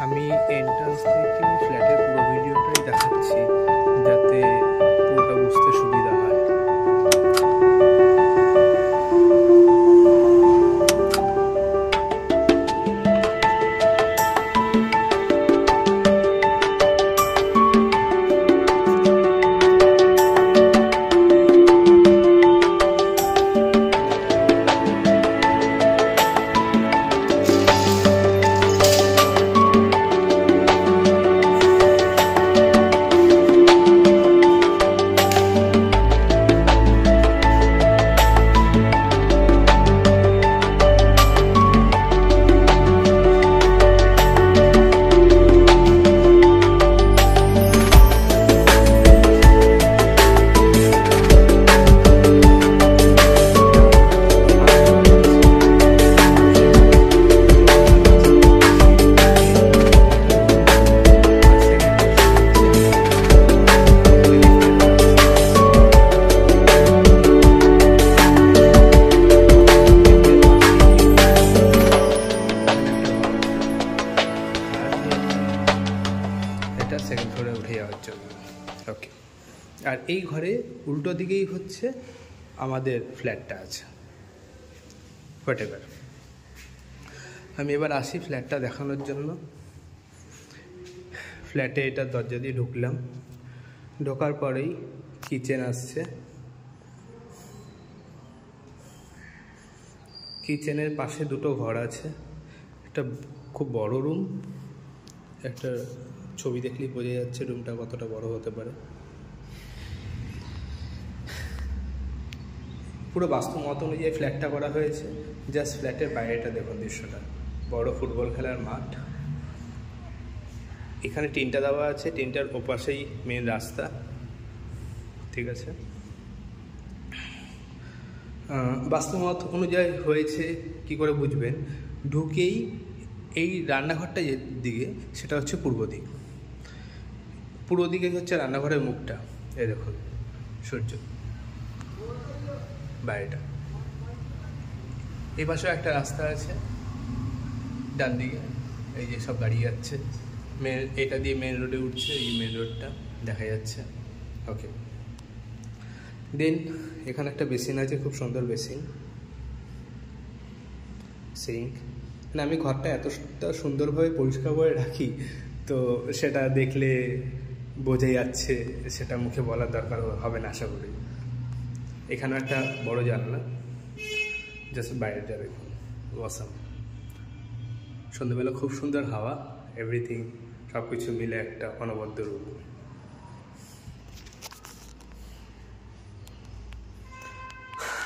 আমি এন্ট্রান্স থেকে ফ্ল্যাটের পুরো ভিডিওটাই দেখাচ্ছি যাতে পুরোটা বুঝতে সুবিধা হয়। সেকেন্ড ফ্লোরে উঠে যাওয়ার জন্য। ওকে, আর এই ঘরে উল্টো দিকেই হচ্ছে আমাদের ফ্ল্যাটটা আছে। হোয়াটএভার, আমি এবার আসি ফ্ল্যাটটা দেখানোর জন্য। ফ্ল্যাটে এটা দরজা দিয়ে ঢুকলাম, ঢোকার পরেই কিচেন আসছে। কিচেনের পাশে দুটো ঘর আছে, একটা খুব বড় রুম, একটা ছবি দেখলেই বোঝা যাচ্ছে রুমটা কতটা বড় হতে পারে। পুরো বাস্তু মত অনুযায়ী ফ্ল্যাটটা করা হয়েছে। জাস্ট ফ্ল্যাটের বাইরেটা দেখুন, দৃশ্যটা বড় ফুটবল খেলার মাঠ। এখানে টিনটা দেওয়া আছে, টিনটার ওপাশেই মেন রাস্তা। ঠিক আছে, বাস্তুমত অনুযায়ী হয়েছে কি করে বুঝবেন? ঢুকেই এই রান্নাঘরটা যে দিকে, সেটা হচ্ছে পূর্ব দিক। পূর্ব দিকে হচ্ছে রান্নাঘরের মুখটা। এই দেখুন সূর্য, বাইরেটা। এই পাশেও একটা রাস্তা আছে ডান দিকে, এই যে সব গাড়ি যাচ্ছে। এটা দিয়ে মেন রোডে উঠছে, এই মেন রোডটা দেখা যাচ্ছে। ওকে, দেন এখানে একটা বেসিন আছে, খুব সুন্দর বেসিন, সিঙ্ক। মানে আমি ঘরটা এতটা সুন্দরভাবে পরিষ্কার করে রাখি, তো সেটা দেখলে বোঝা যাচ্ছে, সেটা মুখে বলার দরকার হবে না আশা করি। এখানে একটা বড় জানলা, জাস্ট বাইরেটা দেখুন, অসাম। সন্ধ্যাবেলা খুব সুন্দর হাওয়া, এভরিথিং সব কিছু মিলে একটা অনবদ্য রূপ।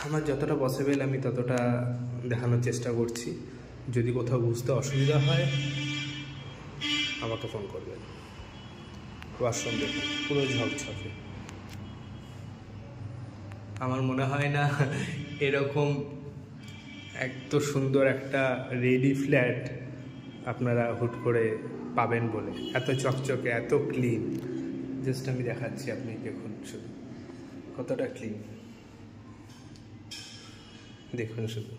আমার যতটা পসিবল আমি ততটা দেখানোর চেষ্টা করছি। যদি কোথাও বুঝতে অসুবিধা হয় আমাকে ফোন করবেন। ওয়াশরুম দেখুন, পুরো ঝকঝকে। আমার মনে হয় না এরকম এত সুন্দর একটা রেডি ফ্ল্যাট আপনারা হুট করে পাবেন বলে। এত চকচকে, এত ক্লিন। জাস্ট আমি দেখাচ্ছি, আপনি দেখুন শুধু কতটা ক্লিন, দেখুন শুধু।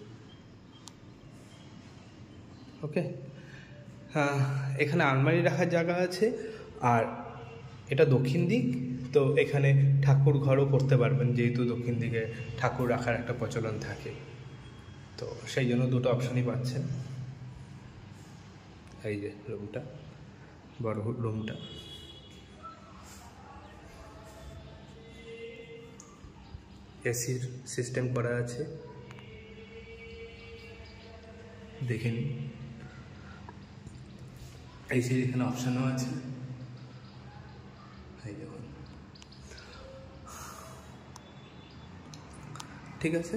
ওকে, হ্যাঁ, এখানে আলমারি রাখার জায়গা আছে। আর এটা দক্ষিণ দিক, তো এখানে ঠাকুর ঘরও করতে পারবেন, যেহেতু দক্ষিণ দিকে ঠাকুর রাখার একটা প্রচলন থাকে, তো সেই জন্য দুটো অপশনই পাচ্ছেন। এই যে রুমটা, বড় রুমটা, এসির সিস্টেম করা আছে, দেখে নিন। এসির এখানে অপশনও আছে, এই দেখুন। ঠিক আছে।